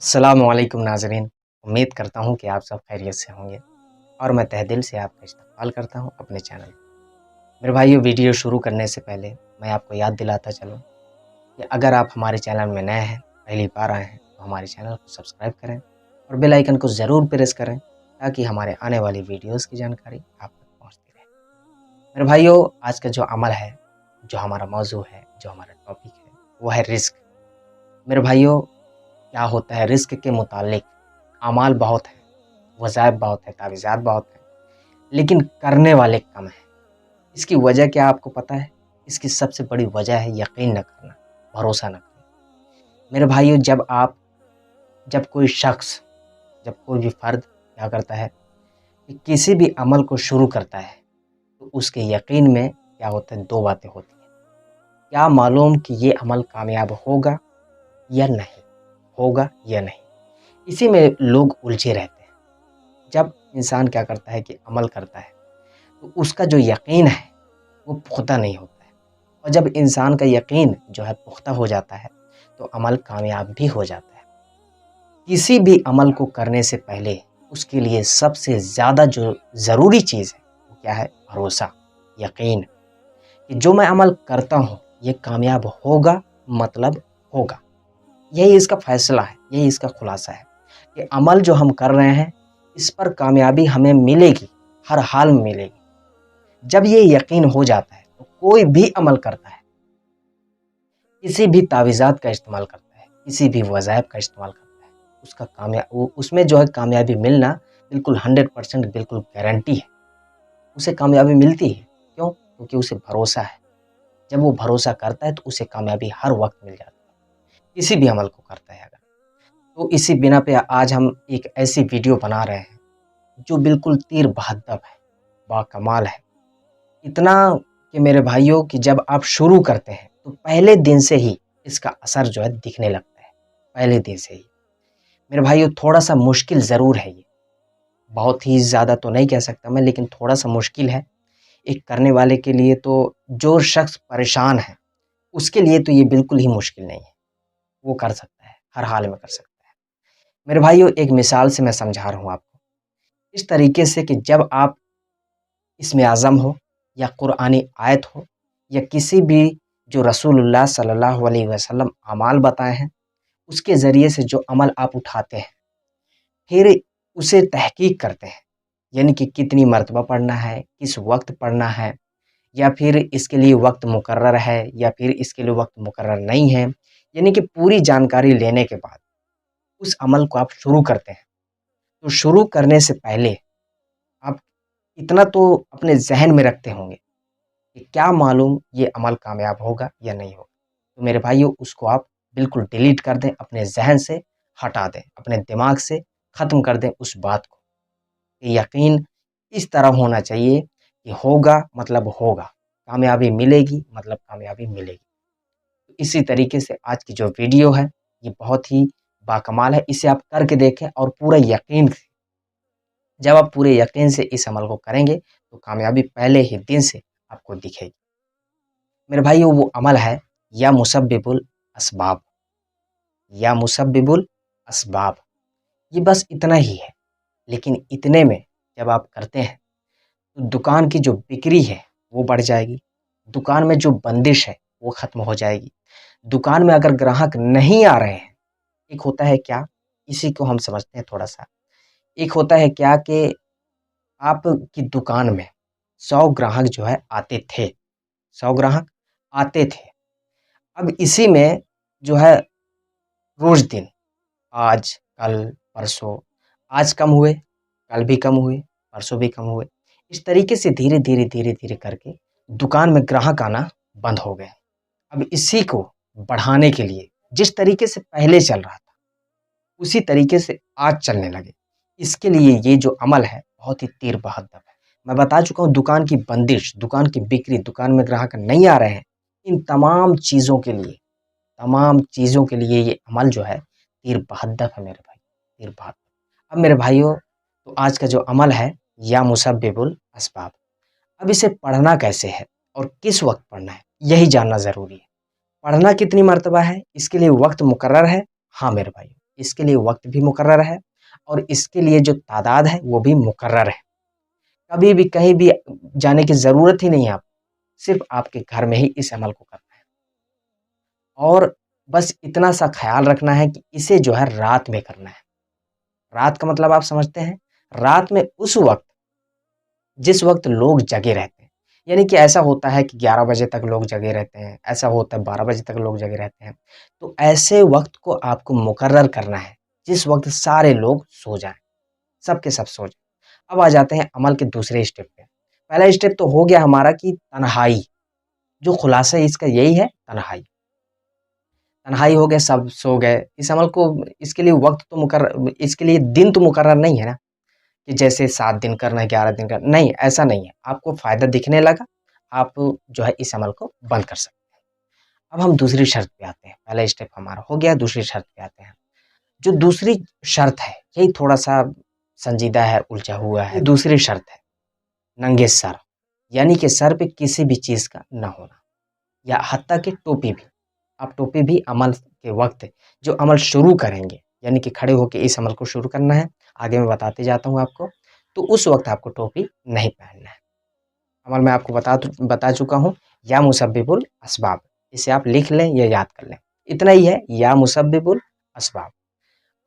अस्सलामुअलैकुम नाज़रीन। उम्मीद करता हूँ कि आप सब खैरियत से होंगे और मैं तहे दिल से आपका इस्तक़बाल करता हूँ अपने चैनल पे। मेरे भाइयों, वीडियो शुरू करने से पहले मैं आपको याद दिलाता चलूँ कि अगर आप हमारे चैनल में नए हैं, पहली बार आए हैं, तो हमारे चैनल को सब्सक्राइब करें और बेल आइकन को ज़रूर प्रेस करें ताकि हमारे आने वाली वीडियोज़ की जानकारी आप तक पहुँचती रहे। मेरे भाइयों, आज का जो अमल है, जो हमारा मौज़ू है, जो हमारा टॉपिक है, वो है रिस्क। मेरे भाइयों, क्या होता है रिस्क के मुतालिक अमाल बहुत हैं, वज़ाइफ बहुत हैं, तावीज़ात बहुत हैं, लेकिन करने वाले कम हैं। इसकी वजह क्या आपको पता है? इसकी सबसे बड़ी वजह है यकीन न करना, भरोसा न करना। मेरे भाइयों, जब कोई शख्स, जब कोई भी फ़र्द क्या करता है कि किसी भी अमल को शुरू करता है, तो उसके यकीन में क्या होता है, 2 बातें होती हैं। क्या मालूम कि ये अमल कामयाब होगा या नहीं, होगा या नहीं। इसी में लोग उलझे रहते हैं। जब इंसान क्या करता है कि अमल करता है, तो उसका जो यकीन है वो पुख्ता नहीं होता है, और जब इंसान का यकीन जो है पुख्ता हो जाता है, तो अमल कामयाब भी हो जाता है। किसी भी अमल को करने से पहले उसके लिए सबसे ज़्यादा जो ज़रूरी चीज़ है वो क्या है? भरोसा, यकीन कि जो मैं अमल करता हूँ ये कामयाब होगा, मतलब होगा। यही इसका फ़ैसला है, यही इसका खुलासा है कि अमल जो हम कर रहे हैं इस पर कामयाबी हमें मिलेगी, हर हाल में मिलेगी। जब ये यकीन हो जाता है तो कोई भी अमल करता है, किसी भी तावीज़ात का इस्तेमाल करता है, किसी भी वज़ाइफ का इस्तेमाल करता है, उसमें जो है कामयाबी मिलना बिल्कुल 100% बिल्कुल गारंटी है। उसे कामयाबी मिलती है। क्यों? क्योंकि उसे भरोसा है। जब वो भरोसा करता है तो उसे कामयाबी हर वक़्त मिल जाती है, किसी भी अमल को करता है अगर। तो इसी बिना पे आज हम एक ऐसी वीडियो बना रहे हैं जो बिल्कुल तीर बहद्दब है, बाकमाल है। इतना कि मेरे भाइयों कि जब आप शुरू करते हैं तो पहले दिन से ही इसका असर जो है दिखने लगता है, पहले दिन से ही। मेरे भाइयों, थोड़ा-सा मुश्किल ज़रूर है ये, बहुत ही ज़्यादा तो नहीं कह सकता मैं, लेकिन थोड़ा-सा मुश्किल है। एक करने वाले के लिए तो, जो शख्स परेशान है, उसके लिए तो ये बिल्कुल ही मुश्किल नहीं है। वो कर सकता है, हर हाल में कर सकता है। मेरे भाइयों, एक मिसाल से मैं समझा रहा हूँ आपको। इस तरीके से कि जब आप इसमें आज़म हो या कुरानी आयत हो या किसी भी जो रसूलुल्लाह सल्लल्लाहु अलैहि वसल्लम अमाल बताए हैं, उसके ज़रिए से जो अमल आप उठाते हैं, फिर उसे तहकीक करते हैं। यानी कि कितनी मर्तबा पढ़ना है, किस वक़्त पढ़ना है, या फिर इसके लिए वक़्त मुकर्रर है या फिर इसके लिए वक़्त मुकर्रर नहीं है। यानी कि पूरी जानकारी लेने के बाद उस अमल को आप शुरू करते हैं। तो शुरू करने से पहले आप इतना तो अपने ज़हन में रखते होंगे कि क्या मालूम ये अमल कामयाब होगा या नहीं होगा। तो मेरे भाइयों, उसको आप बिल्कुल डिलीट कर दें, अपने ज़हन से हटा दें, अपने दिमाग से ख़त्म कर दें उस बात को। कि यकीन इस तरह होना चाहिए कि होगा मतलब होगा, कामयाबी मिलेगी मतलब कामयाबी मिलेगी। तो इसी तरीके से आज की जो वीडियो है ये बहुत ही बाकमाल है। इसे आप करके देखें और पूरा यकीन से, जब आप पूरे यकीन से इस अमल को करेंगे तो कामयाबी पहले ही दिन से आपको दिखेगी। मेरे भाइयों, वो अमल है या मुसब्बिबुल असबाब, या मुसब्बिबुल असबाब। ये बस इतना ही है, लेकिन इतने में जब आप करते हैं तो दुकान की जो बिक्री है वो बढ़ जाएगी, दुकान में जो बंदिश है वो ख़त्म हो जाएगी। दुकान में अगर ग्राहक नहीं आ रहे हैं, एक होता है क्या, इसी को हम समझते हैं थोड़ा-सा। एक होता है क्या कि आपकी दुकान में 100 ग्राहक जो है आते थे, 100 ग्राहक आते थे। अब इसी में जो है रोज़ दिन, आज, कल, परसों, आज कम हुए, कल भी कम हुए, परसों भी कम हुए। इस तरीके से धीरे-धीरे, धीरे-धीरे करके दुकान में ग्राहक आना बंद हो गए। अब इसी को बढ़ाने के लिए जिस तरीके से पहले चल रहा था, उसी तरीके से आज चलने लगे। इसके लिए ये जो अमल है बहुत ही तीर बहद्दर है। मैं बता चुका हूँ, दुकान की बंदिश, दुकान की बिक्री, दुकान में ग्राहक नहीं आ रहे हैं, इन तमाम चीज़ों के लिए ये अमल जो है तीर बहद्दर है मेरे भाई, तीर बहद्दर। अब मेरे भाइयों, तो आज का जो अमल है या मुसब्बिबुल असबाब, अब इसे पढ़ना कैसे है और किस वक़्त पढ़ना है, यही जानना ज़रूरी है। पढ़ना कितनी मर्तबा है, इसके लिए वक़्त मुकर्रर है? हाँ मेरे भाइयों, इसके लिए वक्त भी मुकर्रर है और इसके लिए जो तादाद है वो भी मुकर्रर है। कभी भी कहीं भी जाने की ज़रूरत ही नहीं है आपको, सिर्फ़ आपके घर में ही इस अमल को करना है। और बस इतना सा ख़्याल रखना है कि इसे जो है रात में करना है। रात का मतलब आप समझते हैं? रात में उस वक़्त जिस वक़्त लोग जगे रहते हैं। यानी कि ऐसा होता है कि 11 बजे तक लोग जगे रहते हैं, ऐसा होता है 12 बजे तक लोग जगे रहते हैं। तो ऐसे वक़्त को आपको मुकर्रर करना है, जिस वक़्त सारे लोग सो जाएँ, सब के सब सो जाएँ। अब आ जाते हैं अमल के दूसरे स्टेप पे। पहला स्टेप तो हो गया हमारा कि तन्हाई, जो खुलासा इसका यही है तन्हाई। तन्हाई हो गया, सब सो गए। इस अमल को इसके लिए वक़्त तो इसके लिए दिन तो मुकर्रर नहीं है ना, कि जैसे 7 दिन करना है, 11 दिन करना नहीं, ऐसा नहीं है। आपको फ़ायदा दिखने लगा, आप जो है इस अमल को बंद कर सकते हैं। अब हम दूसरी शर्त पे आते हैं। पहला स्टेप हमारा हो गया, दूसरी शर्त पे आते हैं। जो दूसरी शर्त है, यही थोड़ा-सा संजीदा है, उलझा हुआ है। दूसरी शर्त है, नंगे सर, यानी कि सर पे किसी भी चीज़ का ना होना या हत्ता कि टोपी भी। आप टोपी भी अमल के वक़्त जो अमल शुरू करेंगे, यानी कि खड़े होके इस अमल को शुरू करना है, आगे मैं बताते जाता हूँ आपको, तो उस वक़्त आपको टोपी नहीं पहनना है। अमल मैं आपको बता चुका हूँ, या मुसब्बिबुल अस्बाब, इसे आप लिख लें या याद कर लें। इतना ही है, या मुसब्बिबुल अस्बाब।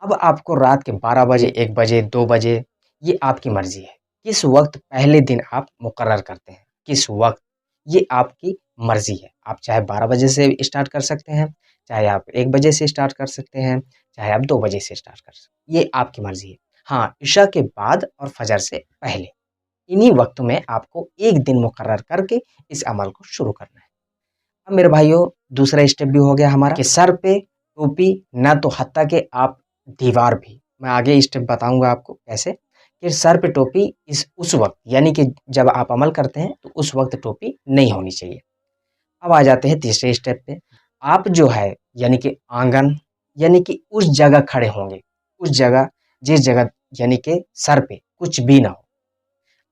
अब आपको रात के 12 बजे, 1 बजे, 2 बजे, ये आपकी मर्ज़ी है। किस वक़्त पहले दिन आप मुकर्रर करते हैं, किस वक़्त, ये आपकी मर्ज़ी है। आप चाहे 12 बजे से स्टार्ट कर सकते हैं, चाहे आप 1 बजे से स्टार्ट कर सकते हैं, चाहे आप 2 बजे से स्टार्ट कर सकते हैं, ये आपकी मर्ज़ी है। हाँ, इशा के बाद और फ़जर से पहले, इन्हीं वक़्तों में आपको 1 दिन मुकर्रर करके इस अमल को शुरू करना है। अब मेरे भाइयों, दूसरा स्टेप भी हो गया हमारा कि सर पे टोपी, ना तो हत्ता कि आप दीवार भी, मैं आगे स्टेप बताऊँगा आपको कैसे, कि सर पे टोपी उस वक़्त, यानी कि जब आप अमल करते हैं तो उस वक़्त टोपी नहीं होनी चाहिए। अब आ जाते हैं तीसरे स्टेप पे। आप जो है यानी कि आंगन, यानी कि उस जगह खड़े होंगे, उस जगह, जिस जगह यानी कि सर पे कुछ भी ना हो।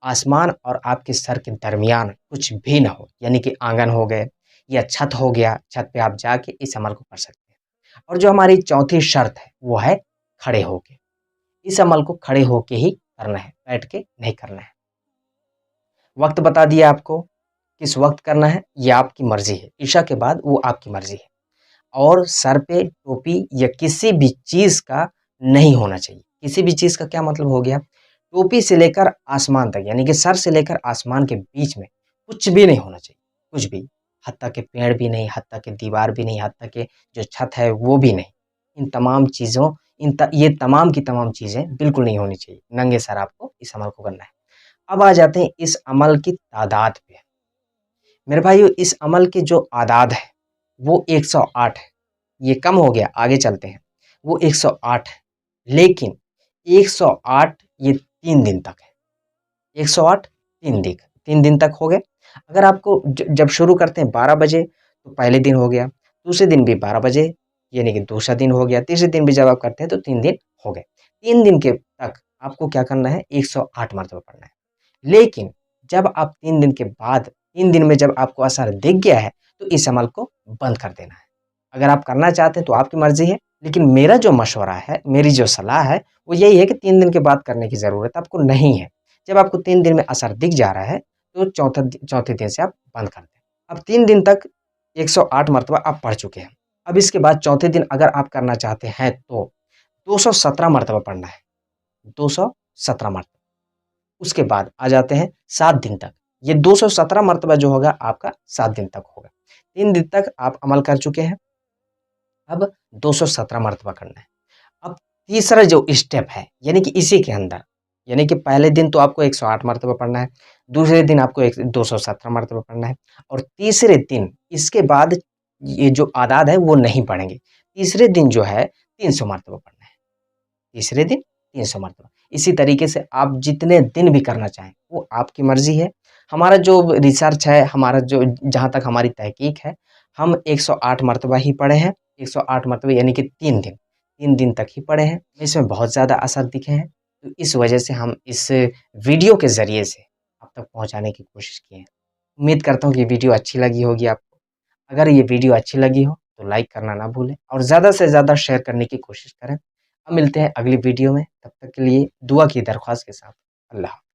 आसमान और आपके सर के दरमियान कुछ भी ना हो, यानी कि आंगन हो गए या छत हो गया, छत पे आप जाके इस अमल को कर सकते हैं। और जो हमारी चौथी शर्त है, वो है खड़े होके। इस अमल को खड़े होके ही करना है, बैठ के नहीं करना है। वक़्त बता दिया आपको, किस वक़्त करना है, ये आपकी मर्ज़ी है। इशा के बाद वो आपकी मर्ज़ी है। और सर पे टोपी या किसी भी चीज़ का नहीं होना चाहिए। किसी भी चीज़ का क्या मतलब हो गया? टोपी से लेकर आसमान तक, यानी कि सर से लेकर आसमान के बीच में कुछ भी नहीं होना चाहिए, कुछ भी। हत्ता के पेड़ भी नहीं, हत्ता के दीवार भी नहीं, हत्ता के जो छत है वो भी नहीं। इन तमाम चीज़ों ये तमाम की तमाम चीज़ें बिल्कुल नहीं होनी चाहिए। नंगे सर आपको इस अमल को करना है। अब आ जाते हैं इस अमल की तादाद पे। मेरे भाइयों, इस अमल की जो आदाद है, वो 108 है। ये कम हो गया, आगे चलते हैं। वो 108 है, लेकिन 108 ये 3 दिन तक है। 108 3 दिन तक हो गए। अगर आपको जब शुरू करते हैं 12 बजे, तो पहले दिन हो गया, दूसरे दिन भी 12 बजे, यानी कि दूसरा दिन हो गया, तीसरे दिन भी जब आप करते हैं तो 3 दिन हो गए। 3 दिन के तक आपको क्या करना है? 108 मर्तबा पढ़ना है। लेकिन जब आप 3 दिन के बाद, 3 दिन में जब आपको असर दिख गया है, तो इस अमल को बंद कर देना है। अगर आप करना चाहते हैं तो आपकी मर्ज़ी है, लेकिन मेरा जो मशवरा है, मेरी जो सलाह है, वो यही है कि 3 दिन के बाद करने की ज़रूरत आपको नहीं है। जब आपको 3 दिन में असर दिख जा रहा है, तो चौथे दिन से आप बंद कर दें। अब 3 दिन तक 108 मर्तबा आप पढ़ चुके हैं। अब इसके बाद चौथे दिन अगर आप करना चाहते हैं तो 217 मर्तबा पढ़ना है, 217 मर्तबा। उसके बाद आ जाते हैं 7 दिन तक। ये 217 मर्तबा जो होगा आपका 7 दिन तक होगा। 3 दिन तक आप अमल कर चुके हैं, अब 217 मर्तबा करना है। अब तीसरा जो स्टेप है, यानी कि इसी के अंदर, यानी कि पहले दिन तो आपको 108 मर्तबा पढ़ना है, दूसरे दिन आपको 217 मर्तबा पढ़ना है और तीसरे दिन इसके बाद ये जो आदाद है वो नहीं पढ़ेंगे। तीसरे दिन जो है 300 मर्तबा पढ़ना है। तीसरे दिन 300 मर्तबा। इसी तरीके से आप जितने दिन भी करना चाहें, वो आपकी मर्ज़ी है। हमारा जो रिसर्च है, हमारा जो जहाँ तक हमारी तहकीक है, हम 108 मर्तबा ही पढ़े हैं। 108 मर्तबा यानी कि 3 दिन, 3 दिन तक ही पढ़े हैं। इसमें बहुत ज़्यादा असर दिखे हैं, तो इस वजह से हम इस वीडियो के ज़रिए से आप तक पहुँचाने की कोशिश किए हैं। उम्मीद करता हूँ कि वीडियो अच्छी लगी होगी आपको। अगर ये वीडियो अच्छी लगी हो, तो लाइक करना ना भूलें और ज़्यादा से ज़्यादा शेयर करने की कोशिश करें। अब मिलते हैं अगली वीडियो में, तब तक के लिए दुआ की दरख्वास्त के साथ। अल्लाह।